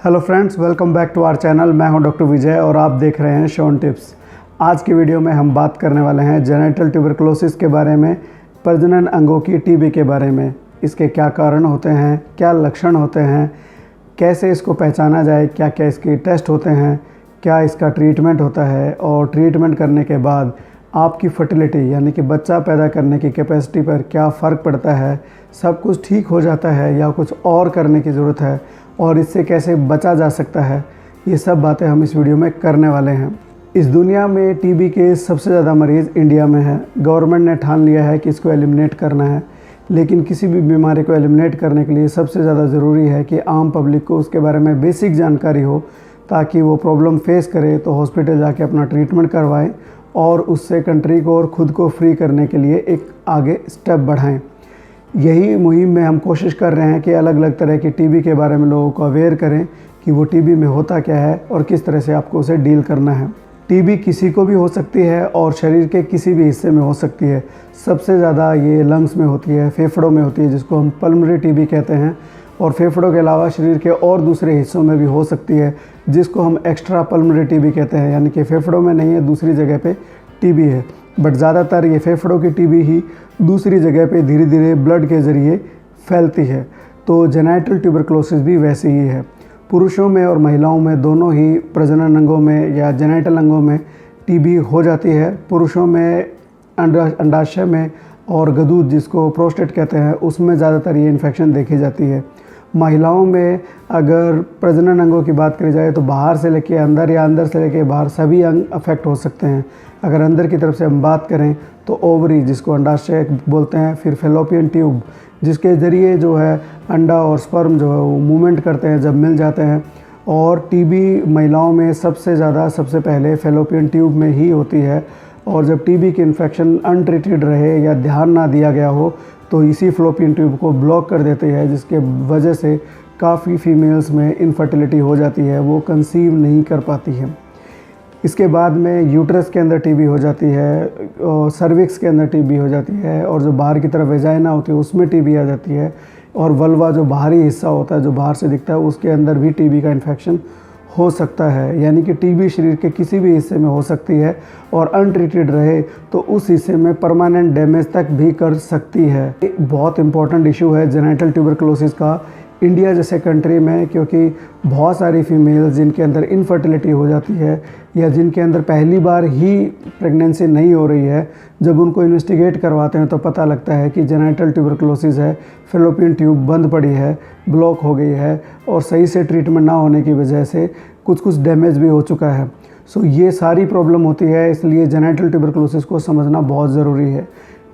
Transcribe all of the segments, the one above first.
Hello friends, welcome back to our channel. मैं हूं doctor विजय और आप देख रहे हैं शॉन टिप्स। आज की वीडियो में हम बात करने वाले हैं जेनिटल ट्यूबरकुलोसिस के बारे में, प्रजनन अंगों की टीबी के बारे में। इसके क्या कारण होते हैं, क्या लक्षण होते हैं, कैसे इसको पहचाना जाए, क्या क्या इसके टेस्ट होते हैं, क्या इसका ट्रीटमेंट होता है और ट्रीटमेंट करने के बाद आपकी फर्टिलिटी यानी कि बच्चा पैदा करने की कैपेसिटी पर क्या फ़र्क पड़ता है, सब कुछ ठीक हो जाता है या कुछ और करने की ज़रूरत है और इससे कैसे बचा जा सकता है, ये सब बातें हम इस वीडियो में करने वाले हैं। इस दुनिया में टीबी के सबसे ज़्यादा मरीज़ इंडिया में है। गवर्नमेंट ने ठान लिया है कि इसको एलिमिनेट करना है, लेकिन किसी भी बीमारी को एलिमिनेट करने के लिए सबसे ज़्यादा ज़रूरी है कि आम पब्लिक को उसके बारे में बेसिक जानकारी हो, ताकि वो प्रॉब्लम फेस करे तो हॉस्पिटल जाके अपना ट्रीटमेंट करवाएं और उससे कंट्री को और ख़ुद को फ्री करने के लिए एक आगे स्टेप बढ़ाएं। यही मुहिम में हम कोशिश कर रहे हैं कि अलग अलग तरह की टीबी के बारे में लोगों को अवेयर करें कि वो टीबी में होता क्या है और किस तरह से आपको उसे डील करना है। टीबी किसी को भी हो सकती है और शरीर के किसी भी हिस्से में हो सकती है। सबसे ज़्यादा ये लंग्स में होती है, फेफड़ों में होती है, जिसको हम पल्मोनरी टीबी कहते हैं। और फेफड़ों के अलावा शरीर के और दूसरे हिस्सों में भी हो सकती है, जिसको हम एक्स्ट्रा पल्मोनरी टीबी कहते हैं, यानी कि फेफड़ों में नहीं है, दूसरी जगह पे टीबी है। बट ज़्यादातर ये फेफड़ों की टीबी ही दूसरी जगह पे धीरे धीरे ब्लड के ज़रिए फैलती है। तो जेनिटल ट्यूबरकुलोसिस भी वैसे ही है। पुरुषों में और महिलाओं में दोनों ही प्रजनन अंगों में या जेनिटल अंगों में टीबी हो जाती है। पुरुषों में अंडाशय में और गदूद, जिसको प्रोस्टेट कहते हैं, उसमें ज़्यादातर ये इन्फेक्शन देखी जाती है। महिलाओं में अगर प्रजनन अंगों की बात करी जाए तो बाहर से लेके अंदर या अंदर से लेके बाहर सभी अंग अफेक्ट हो सकते हैं। अगर अंदर की तरफ से हम बात करें तो ओवरी, जिसको अंडाशय बोलते हैं, फिर फेलोपियन ट्यूब, जिसके ज़रिए जो है अंडा और स्पर्म जो है वो मूवमेंट करते हैं जब मिल जाते हैं। और टीबी महिलाओं में सबसे पहले फेलोपियन ट्यूब में ही होती है। और जब टीबी की इन्फेक्शन अनट्रीटेड रहे या ध्यान ना दिया गया हो तो इसी फेलोपियन ट्यूब को ब्लॉक कर देती है, जिसके वजह से काफ़ी फीमेल्स में इनफर्टिलिटी हो जाती है, वो कंसीव नहीं कर पाती है। इसके बाद में यूट्रस के अंदर टीबी हो जाती है और सर्विक्स के अंदर टीबी हो जाती है, और जो बाहर की तरफ वेजाइना होती है उसमें टीबी आ जाती है, और वल्वा जो बाहरी हिस्सा होता है जो बाहर से दिखता है उसके अंदर भी टीबी का इन्फेक्शन हो सकता है। यानी कि टीबी शरीर के किसी भी हिस्से में हो सकती है और अनट्रीटेड रहे तो उस हिस्से में परमानेंट डैमेज तक भी कर सकती है। एक बहुत इंपॉर्टेंट इशू है जेनिटल ट्यूबरकुलोसिस का इंडिया जैसे कंट्री में, क्योंकि बहुत सारी फीमेल्स जिनके अंदर इनफर्टिलिटी हो जाती है या जिनके अंदर पहली बार ही प्रेगनेंसी नहीं हो रही है, जब उनको इन्वेस्टिगेट करवाते हैं तो पता लगता है कि जेनिटल ट्यूबरकुलोसिस है, फेलोपियन ट्यूब बंद पड़ी है, ब्लॉक हो गई है और सही से ट्रीटमेंट ना होने की वजह से कुछ डैमेज भी हो चुका है। सो ये सारी प्रॉब्लम होती है, इसलिए जेनिटल ट्यूबरकुलोसिस को समझना बहुत ज़रूरी है।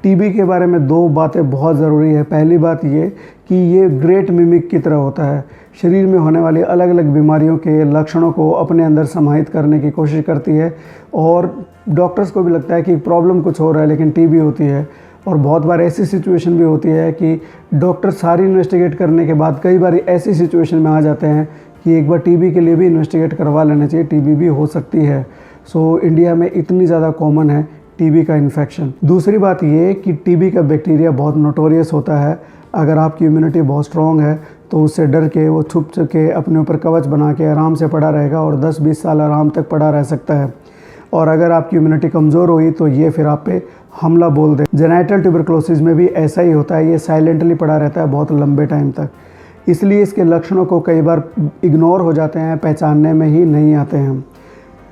टीबी के बारे में दो बातें बहुत ज़रूरी है। पहली बात ये कि ये ग्रेट मिमिक की तरह होता है, शरीर में होने वाली अलग अलग बीमारियों के लक्षणों को अपने अंदर समाहित करने की कोशिश करती है। और डॉक्टर्स को भी लगता है कि प्रॉब्लम कुछ हो रहा है लेकिन टीबी होती है। और बहुत बार ऐसी सिचुएशन भी होती है कि डॉक्टर सारी इन्वेस्टिगेट करने के बाद कई बार ऐसी सिचुएशन में आ जाते हैं कि एक बार टीबी के लिए भी इन्वेस्टिगेट करवा लेना चाहिए, टीबी भी हो सकती है। सो इंडिया में इतनी ज़्यादा कॉमन है टीबी का इन्फेक्शन। दूसरी बात ये कि टीबी का बैक्टीरिया बहुत नोटोरियस होता है। अगर आपकी इम्यूनिटी बहुत स्ट्रॉन्ग है तो उससे डर के वो छुप के अपने ऊपर कवच बना के आराम से पड़ा रहेगा और 10-20 साल आराम तक पड़ा रह सकता है। और अगर आपकी इम्यूनिटी कमज़ोर हुई तो ये फिर आप पे हमला बोल दे। जेनिटल ट्यूबरकुलोसिस में भी ऐसा ही होता है, ये साइलेंटली पड़ा रहता है बहुत लंबे टाइम तक, इसलिए इसके लक्षणों को कई बार इग्नोर हो जाते हैं, पहचानने में ही नहीं आते हैं।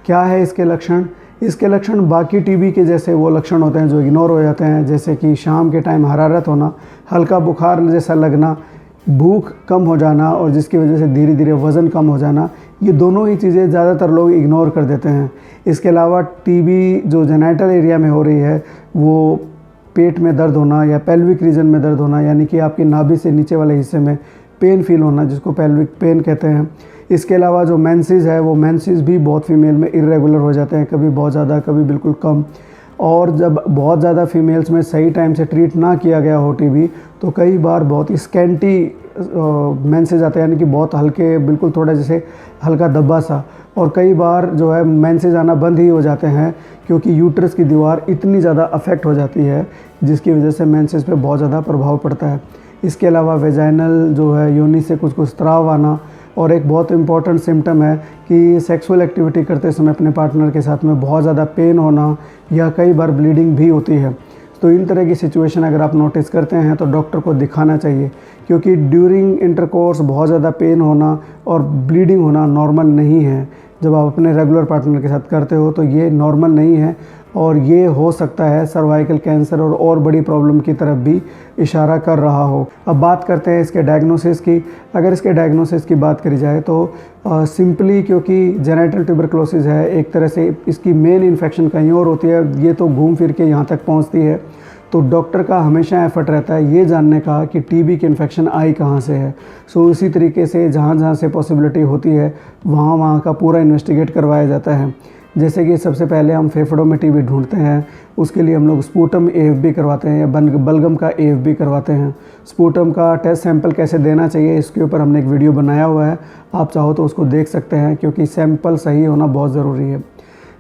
क्या है इसके लक्षण? इसके लक्षण बाकी टीबी के जैसे वो लक्षण होते हैं जो इग्नोर हो जाते हैं, जैसे कि शाम के टाइम हरारत होना, हल्का बुखार जैसा लगना, भूख कम हो जाना और जिसकी वजह से धीरे धीरे वज़न कम हो जाना। ये दोनों ही चीज़ें ज़्यादातर लोग इग्नोर कर देते हैं। इसके अलावा टीबी जो जेनिटल एरिया में हो रही है वो पेट में दर्द होना या पेल्विक रीजन में दर्द होना, यानी कि आपकी नाभि से नीचे वाले हिस्से में पेन फील होना, जिसको पेल्विक पेन कहते हैं। इसके अलावा जो मेंसेस है वो मेंसेस भी बहुत फीमेल में इरेगुलर हो जाते हैं, कभी बहुत ज़्यादा कभी बिल्कुल कम। और जब बहुत ज़्यादा फीमेल्स में सही टाइम से ट्रीट ना किया गया हो टीबी तो कई बार बहुत ही स्कैंटी मेंसेस आते हैं, यानी कि बहुत हल्के, बिल्कुल थोड़ा जैसे हल्का धब्बा सा। और कई बार जो है मेंसेस आना बंद ही हो जाते हैं क्योंकि यूट्रस की दीवार इतनी ज़्यादा अफेक्ट हो जाती है जिसकी वजह से मेंसेस पे बहुत ज़्यादा प्रभाव पड़ता है। इसके अलावा वेजाइनल जो है योनि से कुछ स्राव आना, और एक बहुत इम्पॉर्टेंट सिम्टम है कि सेक्सुअल एक्टिविटी करते समय अपने पार्टनर के साथ में बहुत ज़्यादा पेन होना या कई बार ब्लीडिंग भी होती है। तो इन तरह की सिचुएशन अगर आप नोटिस करते हैं तो डॉक्टर को दिखाना चाहिए, क्योंकि ड्यूरिंग इंटरकोर्स बहुत ज़्यादा पेन होना और ब्लीडिंग होना नॉर्मल नहीं है। जब आप अपने रेगुलर पार्टनर के साथ करते हो तो ये नॉर्मल नहीं है और ये हो सकता है सर्वाइकल कैंसर और बड़ी प्रॉब्लम की तरफ भी इशारा कर रहा हो। अब बात करते हैं इसके डायग्नोसिस की। अगर इसके डायग्नोसिस की बात करी जाए तो सिंपली क्योंकि जेनेटल ट्यूबरकुलोसिस है, एक तरह से इसकी मेन इन्फेक्शन कहीं और होती है, ये तो घूम फिर के यहाँ तक पहुँचती है। तो डॉक्टर का हमेशा एफर्ट रहता है ये जानने का कि टीबी की इन्फेक्शन आई कहाँ से है। सो इसी तरीके से जहाँ जहाँ से पॉसिबिलिटी होती है वहाँ का पूरा इन्वेस्टिगेट करवाया जाता है। जैसे कि सबसे पहले हम फेफड़ों में टीबी ढूंढते हैं, उसके लिए हम लोग स्पूटम AFB करवाते हैं या बलगम का AFB करवाते हैं। स्पूटम का टेस्ट सैंपल कैसे देना चाहिए इसके ऊपर हमने एक वीडियो बनाया हुआ है, आप चाहो तो उसको देख सकते हैं, क्योंकि सैंपल सही होना बहुत ज़रूरी है।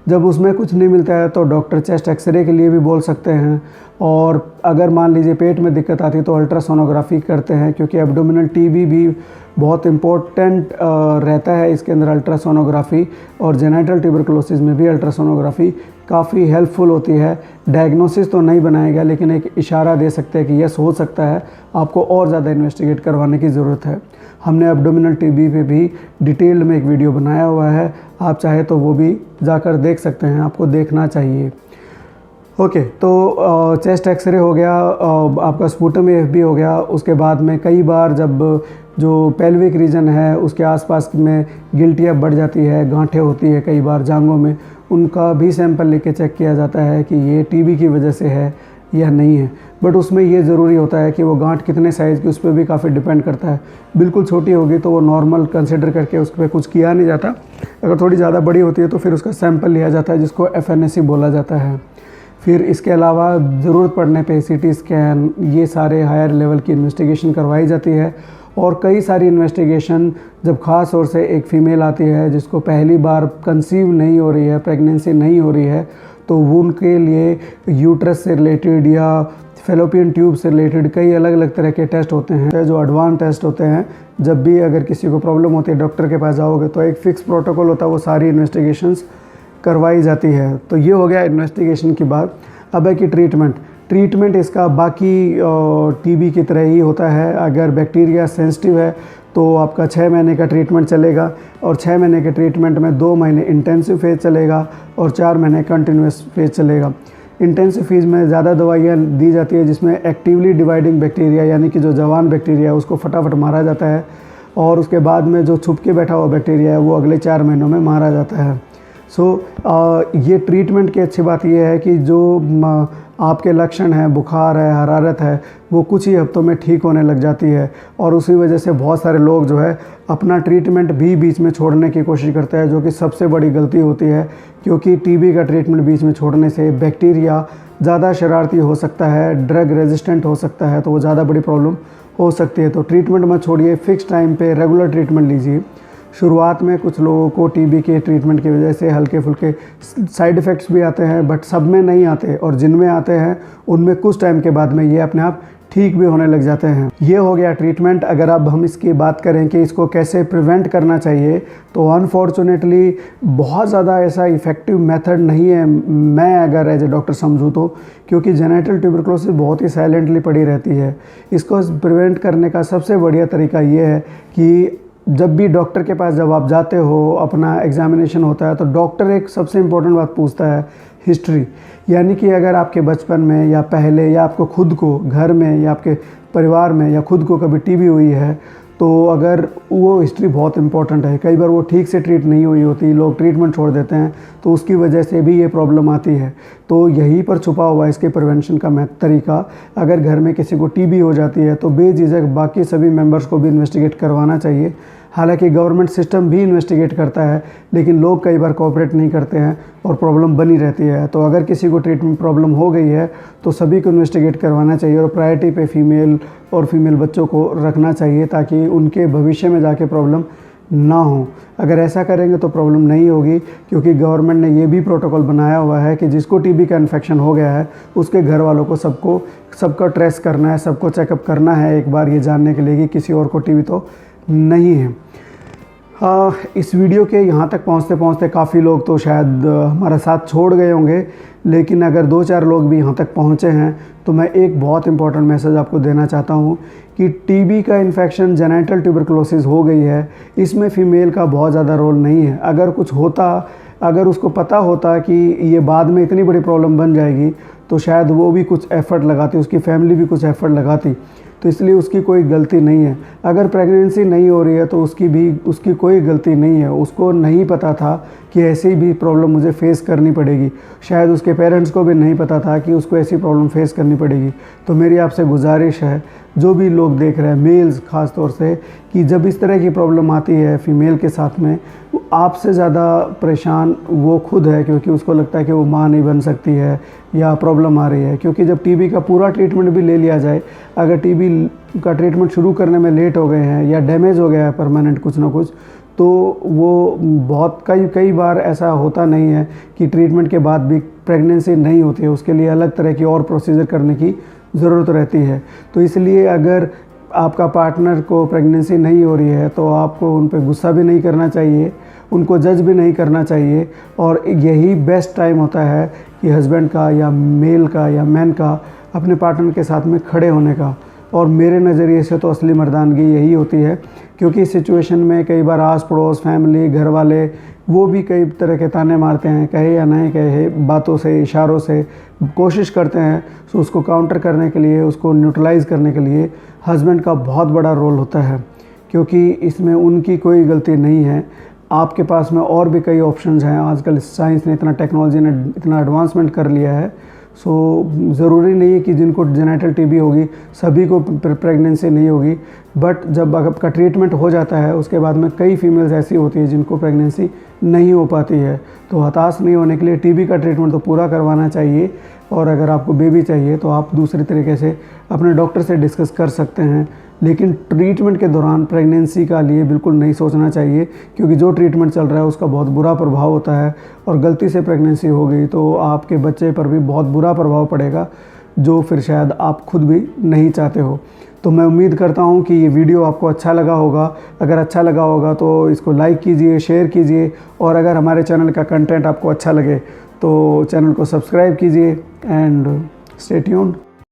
जब उसमें कुछ नहीं मिलता है तो डॉक्टर चेस्ट एक्सरे के लिए भी बोल सकते हैं, और अगर मान लीजिए पेट में दिक्कत आती है तो अल्ट्रासोनोग्राफी करते हैं, क्योंकि एब्डोमिनल टीबी भी बहुत इम्पोर्टेंट रहता है इसके अंदर अल्ट्रासोनोग्राफी, और जेनेटल ट्यूबरकुलोसिस में भी अल्ट्रासोनोग्राफी काफ़ी हेल्पफुल होती है। डायग्नोसिस तो नहीं बनाएगा लेकिन एक इशारा दे सकते हैं कि यस हो सकता है, आपको और ज़्यादा इन्वेस्टिगेट करवाने की ज़रूरत है। हमने एब्डोमिनल टीबी पे भी डिटेल में एक वीडियो बनाया हुआ है, आप चाहे तो वो भी जाकर देख सकते हैं, आपको देखना चाहिए। ओके, तो चेस्ट एक्सरे हो गया, आपका स्पूटम AFB हो गया। उसके बाद में कई बार जब जो पेल्विक रीजन है उसके आसपास में गिल्टियाँ बढ़ जाती है, गांठें होती है कई बार जांघों में, उनका भी सैंपल लेके चेक किया जाता है कि ये टीबी की वजह से है या नहीं है। बट उसमें ये ज़रूरी होता है कि वो गांठ कितने साइज़ की, उस पर भी काफ़ी डिपेंड करता है। बिल्कुल छोटी होगी तो वो नॉर्मल कंसिडर करके उस पर कुछ किया नहीं जाता। अगर थोड़ी ज़्यादा बड़ी होती है तो फिर उसका सैंपल लिया जाता है, जिसको FNAC बोला जाता है। फिर इसके अलावा ज़रूरत पड़ने पे CT स्कैन, ये सारे हायर लेवल की इन्वेस्टिगेशन करवाई जाती है। और कई सारी इन्वेस्टिगेशन जब ख़ास तौर से एक फ़ीमेल आती है जिसको पहली बार कंसीव नहीं हो रही है, प्रेगनेंसी नहीं हो रही है, तो वो उनके लिए यूट्रस से रिलेटेड या फेलोपियन ट्यूब से रिलेटेड कई अलग अलग तरह के टेस्ट होते हैं, जो एडवांस टेस्ट होते हैं। जब भी अगर किसी को प्रॉब्लम होती है डॉक्टर के पास जाओगे तो एक फ़िक्स प्रोटोकॉल होता है, वो सारी इन्वेस्टिगेशंस करवाई जाती है। तो ये हो गया इन्वेस्टिगेशन की बात। अब है कि ट्रीटमेंट इसका बाकी टीबी की तरह ही होता है। अगर बैक्टीरिया सेंसिटिव है तो आपका 6 महीने का ट्रीटमेंट चलेगा, और 6 महीने के ट्रीटमेंट में 2 महीने इंटेंसिव फेज़ चलेगा और 4 महीने कंटिन्यूस फेज़ चलेगा। इंटेंसिव फेज़ में ज़्यादा दवाइयाँ दी जाती है, जिसमें एक्टिवली डिवाइडिंग बैक्टीरिया यानी कि जो जवान बैक्टीरिया है उसको फटाफट मारा जाता है, और उसके बाद में जो छुप के बैठा हुआ बैक्टीरिया है वो अगले 4 महीनों में मारा जाता है। ये ट्रीटमेंट की अच्छी बात यह है कि जो आपके लक्षण हैं, बुखार है, हरारत है, वो कुछ ही हफ्तों में ठीक होने लग जाती है। और उसी वजह से बहुत सारे लोग जो है अपना ट्रीटमेंट भी बीच में छोड़ने की कोशिश करते हैं, जो कि सबसे बड़ी गलती होती है, क्योंकि टीबी का ट्रीटमेंट बीच में छोड़ने से बैक्टीरिया ज़्यादा शरारती हो सकता है, ड्रग रेजिस्टेंट हो सकता है, तो वो ज़्यादा बड़ी प्रॉब्लम हो सकती है। तो ट्रीटमेंट मत छोड़िए, फ़िक्स टाइम पे रेगुलर ट्रीटमेंट लीजिए। शुरुआत में कुछ लोगों को टीबी के ट्रीटमेंट की वजह से हल्के फुल्के साइड इफ़ेक्ट्स भी आते हैं, बट सब में नहीं आते, और जिनमें आते हैं उनमें कुछ टाइम के बाद में ये अपने आप ठीक भी होने लग जाते हैं। ये हो गया ट्रीटमेंट। अगर अब हम इसकी बात करें कि इसको कैसे प्रिवेंट करना चाहिए, तो अनफॉर्चुनेटली बहुत ज़्यादा ऐसा इफ़ेक्टिव मेथड नहीं है, मैं अगर एज ए डॉक्टर समझूँ तो, क्योंकि जेनेटल ट्यूबरकुलोसिस बहुत ही साइलेंटली पड़ी रहती है। इसको प्रिवेंट करने का सबसे बढ़िया तरीका ये है कि जब भी डॉक्टर के पास जब आप जाते हो, अपना एग्जामिनेशन होता है, तो डॉक्टर एक सबसे इम्पोर्टेंट बात पूछता है, हिस्ट्री। यानी कि अगर आपके बचपन में या पहले या आपको खुद को घर में या आपके परिवार में या खुद को कभी टीबी हुई है, तो अगर वो हिस्ट्री बहुत इंपॉर्टेंट है। कई बार वो ठीक से ट्रीट नहीं हुई होती, लोग ट्रीटमेंट छोड़ देते हैं, तो उसकी वजह से भी ये प्रॉब्लम आती है। तो यहीं पर छुपा हुआ इसके प्रिवेंशन का तरीका। अगर घर में किसी को टीबी हो जाती है तो बेझिझक बाकी सभी मेंबर्स को भी इन्वेस्टिगेट करवाना चाहिए। हालांकि गवर्नमेंट सिस्टम भी इन्वेस्टिगेट करता है, लेकिन लोग कई बार कोऑपरेट नहीं करते हैं और प्रॉब्लम बनी रहती है। तो अगर किसी को ट्रीटमेंट प्रॉब्लम हो गई है तो सभी को इन्वेस्टिगेट करवाना चाहिए, और प्रायोरिटी पे फीमेल बच्चों को रखना चाहिए, ताकि उनके भविष्य में जाके प्रॉब्लम ना हो। अगर ऐसा करेंगे तो प्रॉब्लम नहीं होगी, क्योंकि गवर्नमेंट ने ये भी प्रोटोकॉल बनाया हुआ है कि जिसको टीबी का इन्फेक्शन हो गया है उसके घर वालों को सबका ट्रेस करना है, सबको चेकअप करना है एक बार, ये जानने के लिए कि किसी और को टीबी तो नहीं है। इस वीडियो के यहाँ तक पहुँचते पहुँचते काफ़ी लोग तो शायद हमारा साथ छोड़ गए होंगे, लेकिन अगर 2-4 लोग भी यहाँ तक पहुँचे हैं तो मैं एक बहुत इंपॉर्टेंट मैसेज आपको देना चाहता हूँ कि टीबी का इन्फेक्शन जेनेटल ट्यूबरकुलोसिस हो गई है, इसमें फ़ीमेल का बहुत ज़्यादा रोल नहीं है। अगर कुछ होता, अगर उसको पता होता कि ये बाद में इतनी बड़ी प्रॉब्लम बन जाएगी तो शायद वो भी कुछ एफ़र्ट लगाती, उसकी फैमिली भी कुछ एफ़र्ट लगाती। तो इसलिए उसकी कोई गलती नहीं है। अगर प्रेगनेंसी नहीं हो रही है तो उसकी कोई गलती नहीं है। उसको नहीं पता था कि ऐसी भी प्रॉब्लम मुझे फ़ेस करनी पड़ेगी। शायद उसके पेरेंट्स को भी नहीं पता था कि उसको ऐसी प्रॉब्लम फ़ेस करनी पड़ेगी। तो मेरी आपसे गुजारिश है, जो भी लोग देख रहे हैं, मेल्स ख़ास तौर से, कि जब इस तरह की प्रॉब्लम आती है फ़ीमेल के साथ में, आपसे ज़्यादा परेशान वो खुद है, क्योंकि उसको लगता है कि वो माँ नहीं बन सकती है या प्रॉब्लम आ रही है। क्योंकि जब टीबी का पूरा ट्रीटमेंट भी ले लिया जाए, अगर टीबी का ट्रीटमेंट शुरू करने में लेट हो गए हैं या डैमेज हो गया है परमानेंट कुछ ना कुछ, तो वो बहुत कई बार ऐसा होता नहीं है कि ट्रीटमेंट के बाद भी प्रेगनेंसी नहीं होती है। उसके लिए अलग तरह की और प्रोसीजर करने की ज़रूरत रहती है। तो इसलिए अगर आपका पार्टनर को प्रेगनेंसी नहीं हो रही है तो आपको उन पर गुस्सा भी नहीं करना चाहिए, उनको जज भी नहीं करना चाहिए। और यही बेस्ट टाइम होता है कि हस्बैंड का या मेल का या मैन का अपने पार्टनर के साथ में खड़े होने का। और मेरे नज़रिए से तो असली मर्दानगी यही होती है, क्योंकि इस सिचुएशन में कई बार आस पड़ोस, फैमिली, घर वाले, वो भी कई तरह के ताने मारते हैं, कहे या नहीं कहे, बातों से, इशारों से कोशिश करते हैं। तो उसको काउंटर करने के लिए, उसको न्यूट्रलाइज़ करने के लिए हस्बैंड का बहुत बड़ा रोल होता है, क्योंकि इसमें उनकी कोई गलती नहीं है। आपके पास में और भी कई ऑप्शंस हैं। आजकल साइंस ने इतना, टेक्नोलॉजी ने इतना एडवांसमेंट कर लिया है। सो ज़रूरी नहीं है कि जिनको जेनेटल टीबी होगी सभी को प्रेगनेंसी नहीं होगी। बट जब आपका ट्रीटमेंट हो जाता है उसके बाद में कई फीमेल्स ऐसी होती है जिनको प्रेगनेंसी नहीं हो पाती है। तो हताश नहीं होने के लिए टीबी का ट्रीटमेंट तो पूरा करवाना चाहिए। और अगर आपको बेबी चाहिए तो आप दूसरी तरीके से अपने डॉक्टर से डिस्कस कर सकते हैं, लेकिन ट्रीटमेंट के दौरान प्रेगनेंसी का लिए बिल्कुल नहीं सोचना चाहिए, क्योंकि जो ट्रीटमेंट चल रहा है उसका बहुत बुरा प्रभाव होता है। और गलती से प्रेगनेंसी हो गई तो आपके बच्चे पर भी बहुत बुरा प्रभाव पड़ेगा, जो फिर शायद आप खुद भी नहीं चाहते हो। तो मैं उम्मीद करता हूँ कि ये वीडियो आपको अच्छा लगा होगा। अगर अच्छा लगा होगा तो इसको लाइक कीजिए, शेयर कीजिए, और अगर हमारे चैनल का कंटेंट आपको अच्छा लगे तो चैनल को सब्सक्राइब कीजिए। And stay tuned.